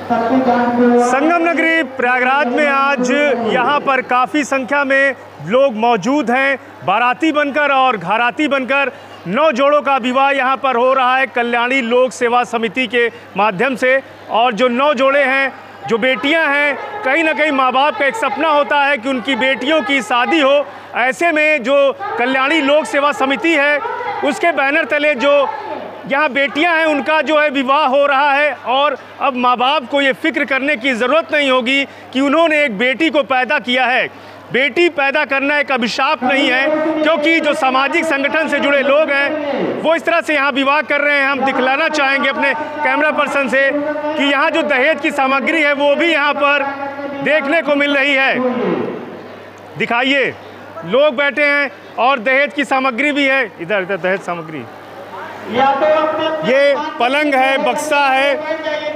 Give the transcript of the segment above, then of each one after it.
संगम नगरी प्रयागराज में आज यहाँ पर काफ़ी संख्या में लोग मौजूद हैं। बाराती बनकर और घराती बनकर 9 जोड़ों का विवाह यहाँ पर हो रहा है कल्याणी लोक सेवा समिति के माध्यम से। और जो 9 जोड़े हैं, जो बेटियां हैं, कहीं ना कहीं माँ बाप का एक सपना होता है कि उनकी बेटियों की शादी हो। ऐसे में जो कल्याणी लोक सेवा समिति है उसके बैनर तले जो यहाँ बेटियां हैं उनका जो है विवाह हो रहा है। और अब माँ बाप को ये फिक्र करने की ज़रूरत नहीं होगी कि उन्होंने एक बेटी को पैदा किया है। बेटी पैदा करना एक अभिशाप नहीं है, क्योंकि जो सामाजिक संगठन से जुड़े लोग हैं वो इस तरह से यहाँ विवाह कर रहे हैं। हम दिखलाना चाहेंगे अपने कैमरा पर्सन से कि यहाँ जो दहेज की सामग्री है वो भी यहाँ पर देखने को मिल रही है। दिखाइए, लोग बैठे हैं और दहेज की सामग्री भी है। इधर इधर दहेज सामग्री, ये पलंग है, बक्सा है,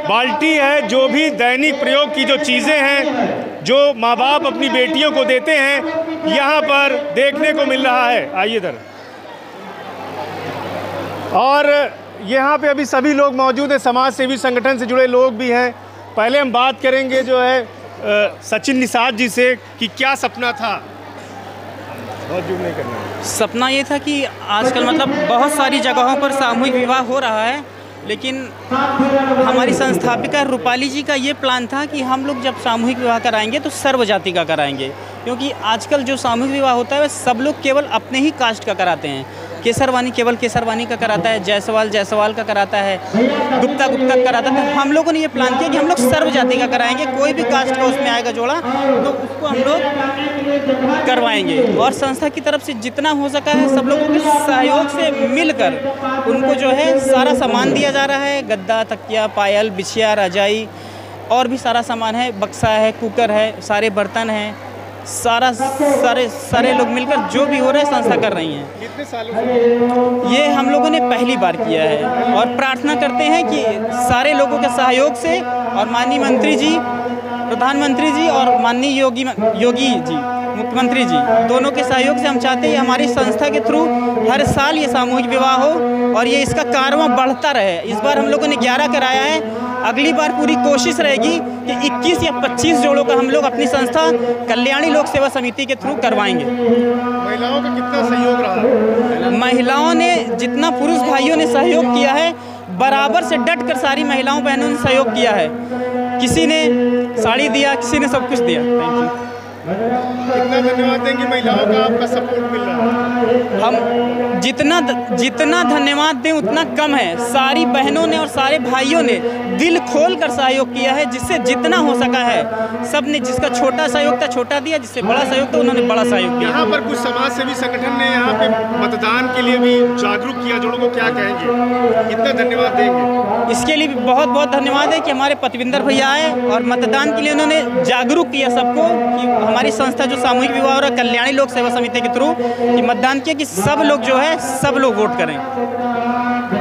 बाल्टी है, जो भी दैनिक प्रयोग की जो चीज़ें हैं जो माँ बाप अपनी बेटियों को देते हैं यहाँ पर देखने को मिल रहा है। आइए इधर। और यहाँ पे अभी सभी लोग मौजूद हैं, समाज सेवी संगठन से जुड़े लोग भी हैं। पहले हम बात करेंगे जो है सचिन निषाद जी से कि क्या सपना था। बहुत जूम नहीं करना है। सपना ये था कि आजकल मतलब बहुत सारी जगहों पर सामूहिक विवाह हो रहा है, लेकिन हमारी संस्थापिका रूपाली जी का ये प्लान था कि हम लोग जब सामूहिक विवाह कराएंगे तो सर्व जाति का कराएंगे, क्योंकि आजकल जो सामूहिक विवाह होता है वह सब लोग केवल अपने ही कास्ट का कराते हैं। केसरवानी केवल केसरवानी का कराता है, जायसवाल जायसवाल का कराता है, गुप्ता गुप्ता का कराता है। हम लोगों ने ये प्लान किया कि हम लोग सर्व जाति का कराएंगे। कोई भी कास्ट का उसमें आएगा जोड़ा तो उसको हम लोग करवाएंगे। और संस्था की तरफ से जितना हो सका है सब लोगों के सहयोग से मिलकर उनको जो है सारा सामान दिया जा रहा है। गद्दा, तकिया, पायल, बिछिया, रजाई और भी सारा सामान है, बक्सा है, कुकर है, सारे बर्तन हैं। सारे लोग मिलकर जो भी हो रहा है संस्था कर रही हैं। कितने सालों से? ये हम लोगों ने पहली बार किया है और प्रार्थना करते हैं कि सारे लोगों के सहयोग से और माननीय मंत्री जी, प्रधानमंत्री जी और माननीय योगी जी, मुख्यमंत्री जी, दोनों के सहयोग से हम चाहते हैं हमारी संस्था के थ्रू हर साल ये सामूहिक विवाह हो और ये इसका कारवां बढ़ता रहे। इस बार हम लोगों ने 11 कराया है, अगली बार पूरी कोशिश रहेगी कि 21 या 25 जोड़ों का हम लोग अपनी संस्था कल्याणी लोक सेवा समिति के थ्रू करवाएंगे। महिलाओं का कितना सहयोग रहा? महिलाओं ने जितना पुरुष भाइयों ने सहयोग किया है बराबर से डट कर सारी महिलाओं बहनों ने सहयोग किया है। किसी ने साड़ी दिया, किसी ने सब कुछ दिया। Thank you. कितना धन्यवाद देंगे महिलाओं का, आपका सपोर्ट मिल रहा है। हम जितना धन्यवाद दें उतना कम है। सारी बहनों ने और सारे भाइयों ने दिल खोल कर सहयोग किया है, जिससे जितना हो सका है सब ने। जिसका छोटा सहयोग था छोटा दिया, जिससे बड़ा सहयोग था उन्होंने बड़ा सहयोग किया। यहाँ पर कुछ समाज सेवी संगठन ने यहाँ पे मतदान के लिए भी जागरूक किया जोड़ों को, क्या कहेंगे, कितना धन्यवाद देंगे? इसके लिए भी बहुत बहुत धन्यवाद है कि हमारे पतविंदर भैया आए और मतदान के लिए उन्होंने जागरूक किया सबको कि हमारी संस्था जो सामूहिक विवाह और कल्याणी लोक सेवा समिति के थ्रू कि मतदान किया कि सब लोग जो है सब लोग वोट करें।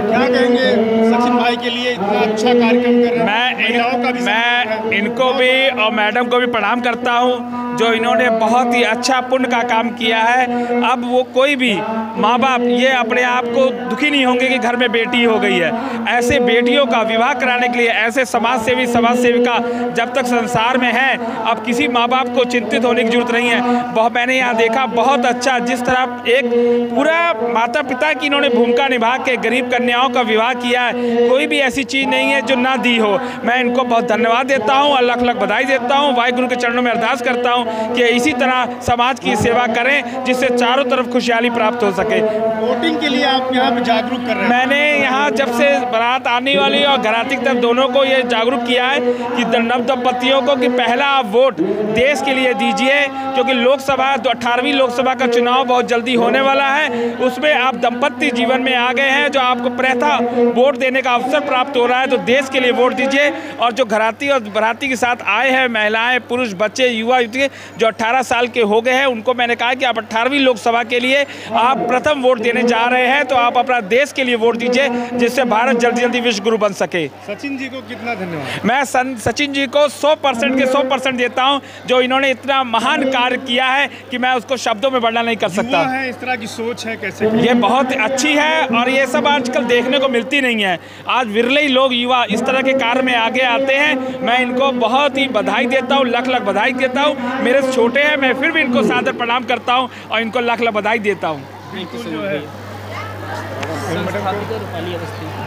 क्या कहेंगे सचिन भाई के लिए इतना अच्छा कार्यक्रम कर रहे हैं? मैं इनको भी और मैडम को भी प्रणाम करता हूं जो इन्होंने बहुत ही अच्छा पुण्य का काम किया है। अब वो कोई भी माँ बाप ये अपने आप को दुखी नहीं होंगे कि घर में बेटी हो गई है। ऐसे बेटियों का विवाह कराने के लिए ऐसे समाज सेविका जब तक संसार में है, अब किसी माँ बाप को चिंतित होने की जरूरत नहीं है। मैंने यहाँ देखा बहुत अच्छा, जिस तरह एक पूरा माता पिता की इन्होंने भूमिका निभा के गरीब कन्याओं का विवाह किया है। कोई भी ऐसी चीज़ नहीं है जो ना दी हो। मैं इनको बहुत धन्यवाद देता हूँ और लाख लाख बधाई देता हूँ। वाहिगुरु के चरणों में अरदास करता हूँ कि इसी तरह समाज की सेवा करें जिससे चारों तरफ खुशहाली प्राप्त हो सके। वोटिंग के लिए आप यहाँ पे जागरूक कर रहे हैं? मैंने यहाँ जब से बारात आने वाली और घराती तरफ दोनों को ये जागरूक किया है कि नव दंपतियों को कि पहला आप वोट देश के लिए दीजिए, क्योंकि लोकसभा 18वीं लोकसभा का चुनाव बहुत जल्दी होने वाला है। उसमें आप दंपत्ति जीवन में आ गए हैं, जो आपको प्रथा वोट देने का अवसर प्राप्त हो रहा है, तो देश के लिए वोट दीजिए। और जो घराती और बाराती के साथ आए हैं महिलाएं, पुरुष, बच्चे, युवा युवती जो 18 साल के हो गए हैं, उनको मैंने कहा कि आप 18वीं लोकसभा के लिए आप प्रथम वोट देने जा रहे हैं, तो आप अपना देश के लिए वोट दीजिए, जिससे भारत जल्दी जल्दी विश्व गुरु बन सके। सचिन जी को कितना धन्यवाद। मैं सचिन जी को 100% के 100% देता हूं, जो इन्होंने इतना महान कार्य किया है कि मैं उसको शब्दों में वर्णन नहीं कर सकता। है इस तरह की सोच है, कैसे ये बहुत अच्छी है और ये सब आजकल देखने को मिलती नहीं है। आज विरले ही लोग युवा इस तरह के कार्य में आगे आते हैं। मैं इनको बहुत ही बधाई देता हूँ, लख लख बधाई देता हूँ। मेरे से छोटे हैं, मैं फिर भी इनको सादर प्रणाम करता हूँ और इनको लख लख बधाई देता हूँ।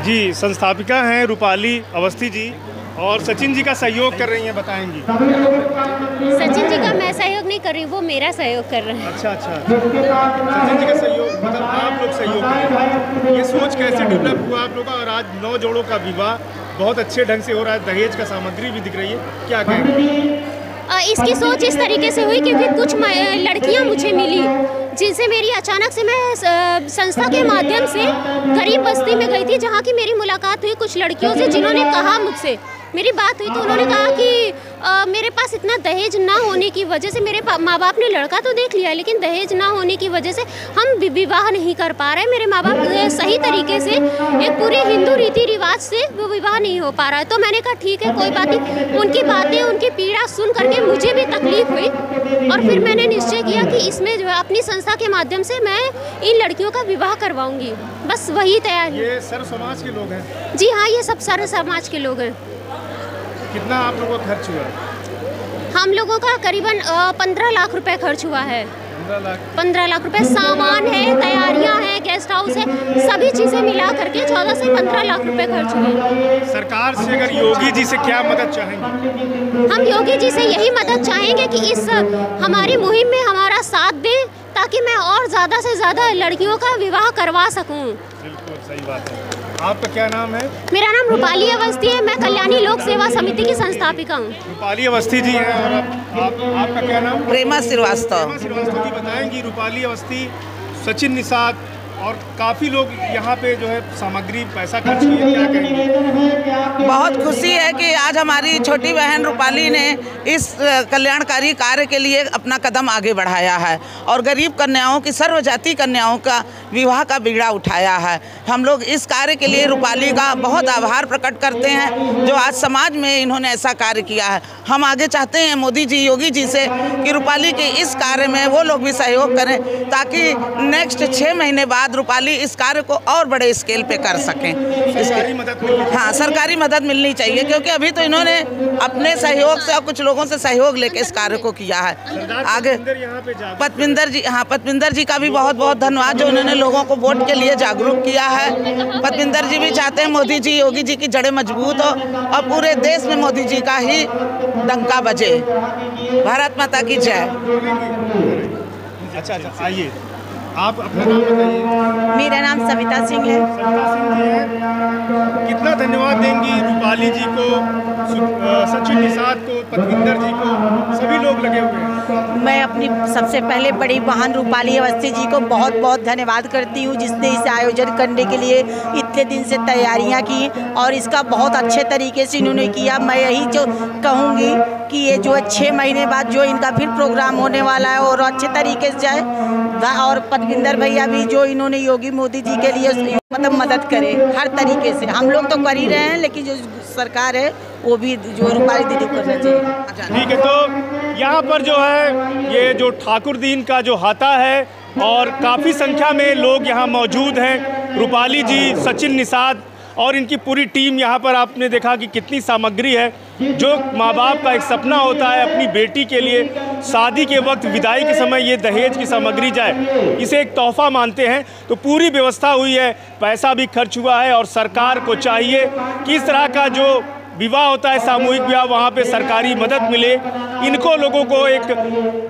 जी, संस्थापिका हैं रूपाली अवस्थी जी और सचिन जी का सहयोग कर रही हैं, बताएंगी। सचिन जी का मैं सहयोग नहीं कर रही, वो मेरा सहयोग कर रहे हैं। अच्छा, सचिन जी का सहयोग मतलब आप लोग सहयोग कर रहे हैं। ये सोच कैसे डेवलप हुआ आप लोग का? और आज 9 जोड़ों का विवाह बहुत अच्छे ढंग से हो रहा है, दहेज का सामग्री भी दिख रही है, क्या कहेंगे? इसकी सोच इस तरीके से हुई क्योंकि कुछ लड़कियां मुझे मिली जिनसे मेरी अचानक से मैं संस्था के माध्यम से गरीब बस्ती में गई थी, जहां की मेरी मुलाकात हुई कुछ लड़कियों से, जिन्होंने कहा मुझसे, मेरी बात हुई तो उन्होंने कहा कि मेरे पास इतना दहेज ना होने की वजह से, मेरे माँ बाप ने लड़का तो देख लिया लेकिन दहेज ना होने की वजह से हम विवाह नहीं कर पा रहे। मेरे माँ बाप सही तरीके से एक पूरे हिंदू रीति रिवाज से वो विवाह नहीं हो पा रहा है। तो मैंने कहा ठीक है, कोई बात नहीं। उनकी बातें, उनकी पीड़ा सुन करके मुझे भी तकलीफ हुई और फिर मैंने निश्चय किया कि इसमें जो है अपनी संस्था के माध्यम से मैं इन लड़कियों का विवाह करवाऊंगी। बस वही तैयार। ये सर्व समाज के लोग हैं? जी हाँ, ये सब सर्व समाज के लोग हैं। कितना आप लोगों का खर्च हुआ? हम लोगों का करीबन 15 लाख रुपए खर्च हुआ है। 15 लाख रुपए सामान है, तैयारियां हैं, गेस्ट हाउस है, सभी चीजें मिला करके 14 से 15 लाख रुपए खर्च हुए। सरकार से अगर योगी जी से क्या मदद चाहेंगे? हम योगी जी से यही मदद चाहेंगे कि इस हमारी मुहिम में हमारा साथ दें ताकि मैं और ज़्यादा से ज़्यादा लड़कियों का विवाह करवा सकूं। बिल्कुल सही बात है। आपका क्या नाम है? मेरा नाम रूपाली अवस्थी है, मैं कल्याणी लोक सेवा समिति की संस्थापिका हूँ। रूपाली अवस्थी जी हैं और आपका क्या नाम? प्रेमा श्रीवास्तव। प्रेमा श्रीवास्तव जी, बताएंगी रूपाली अवस्थी, सचिन निषाद और काफ़ी लोग यहाँ पे जो है सामग्री पैसा खर्च किए, क्या कहेंगे? बहुत खुशी है कि आज हमारी छोटी बहन रूपाली ने इस कल्याणकारी कार्य के लिए अपना कदम आगे बढ़ाया है और गरीब कन्याओं की, सर्व जाति कन्याओं का विवाह का बीड़ा उठाया है। हम लोग इस कार्य के लिए रूपाली का बहुत आभार प्रकट करते हैं जो आज समाज में इन्होंने ऐसा कार्य किया है। हम आगे चाहते हैं मोदी जी, योगी जी से कि रूपाली के इस कार्य में वो लोग भी सहयोग करें ताकि नेक्स्ट 6 महीने बाद रूपाली इस कार्य को और बड़े स्केल पे कर सकें। सरकारी मदद मिलनी चाहिए। हाँ, सरकारी मदद मिलनी चाहिए क्योंकि अभी तो इन्होंने अपने सहयोग से और कुछ लोगों से सहयोग लेके इस कार्य को किया है। आगे पतविंदर जी, हाँ, पतविंदर जी का भी बहुत बहुत धन्यवाद जो उन्होंने लोगों को वोट के लिए जागरूक किया है। पतविंदर जी भी चाहते हैं मोदी जी, योगी जी की जड़ें मजबूत हो और पूरे देश में मोदी जी का ही डंका बजे। भारत माता की जय। अच्छा, आइए आप अपना नाम बताइए। मेरा नाम सविता सिंह है। सविता सिंह जी हैं। कितना धन्यवाद देंगी रूपाली जी को, सचिन निषाद को, पतविंदर जी को, सभी लोग लगे हुए हैं। मैं अपनी सबसे पहले बड़ी बहन रूपाली अवस्थी जी को बहुत बहुत धन्यवाद करती हूँ जिसने इसे आयोजन करने के लिए इतने दिन से तैयारियाँ की और इसका बहुत अच्छे तरीके से इन्होंने किया। मैं यही जो कहूँगी कि ये जो 6 महीने बाद जो इनका फिर प्रोग्राम होने वाला है और अच्छे तरीके से जाए और पतविंदर भैया भी जो इन्होंने योगी मोदी जी के लिए मतलब मदद करे हर तरीके से। हम लोग तो कर ही रहे हैं लेकिन जो सरकार है वो भी जो रूपाली दीदी को करना चाहिए। ठीक है, तो यहाँ पर जो है ये जो ठाकुर दीन का जो हाथा है और काफ़ी संख्या में लोग यहाँ मौजूद हैं। रूपाली जी, सचिन निषाद और इनकी पूरी टीम यहाँ पर आपने देखा कि कितनी सामग्री है। जो माँ बाप का एक सपना होता है अपनी बेटी के लिए शादी के वक्त, विदाई के समय ये दहेज की सामग्री जाए, इसे एक तोहफा मानते हैं। तो पूरी व्यवस्था हुई है, पैसा भी खर्च हुआ है और सरकार को चाहिए कि इस तरह का जो विवाह होता है, सामूहिक विवाह, वहाँ पे सरकारी मदद मिले। इनको लोगों को एक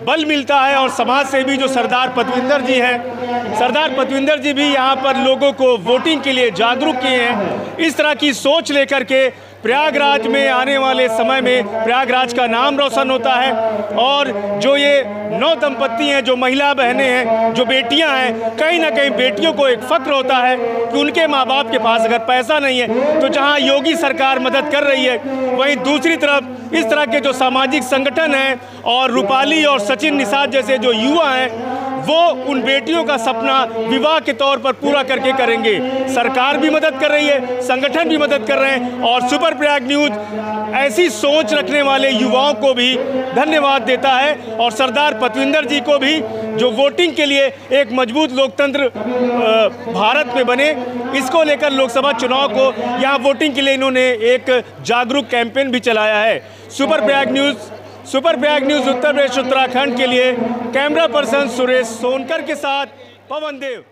बल मिलता है और समाज से भी जो सरदार पतविंदर जी हैं, सरदार पतविंदर जी भी यहाँ पर लोगों को वोटिंग के लिए जागरूक किए हैं। इस तरह की सोच लेकर के प्रयागराज में आने वाले समय में प्रयागराज का नाम रोशन होता है। और जो ये 9 दंपत्ति हैं, जो महिला बहनें हैं, जो बेटियां हैं, कहीं ना कहीं बेटियों को एक फ़ख्र होता है कि उनके माँ बाप के पास अगर पैसा नहीं है तो जहां योगी सरकार मदद कर रही है, वहीं दूसरी तरफ इस तरह के जो सामाजिक संगठन हैं और रूपाली और सचिन निषाद जैसे जो युवा हैं, वो उन बेटियों का सपना विवाह के तौर पर पूरा करके करेंगे। सरकार भी मदद कर रही है, संगठन भी मदद कर रहे हैं और सुपर प्रयाग न्यूज़ ऐसी सोच रखने वाले युवाओं को भी धन्यवाद देता है और सरदार पतविंदर जी को भी, जो वोटिंग के लिए एक मजबूत लोकतंत्र भारत में बने, इसको लेकर लोकसभा चुनाव को यहाँ वोटिंग के लिए इन्होंने एक जागरूक कैंपेन भी चलाया है। सुपर प्रयाग न्यूज़ उत्तर प्रदेश उत्तराखंड के लिए कैमरा पर्सन सुरेश सोनकर के साथ पवन देव।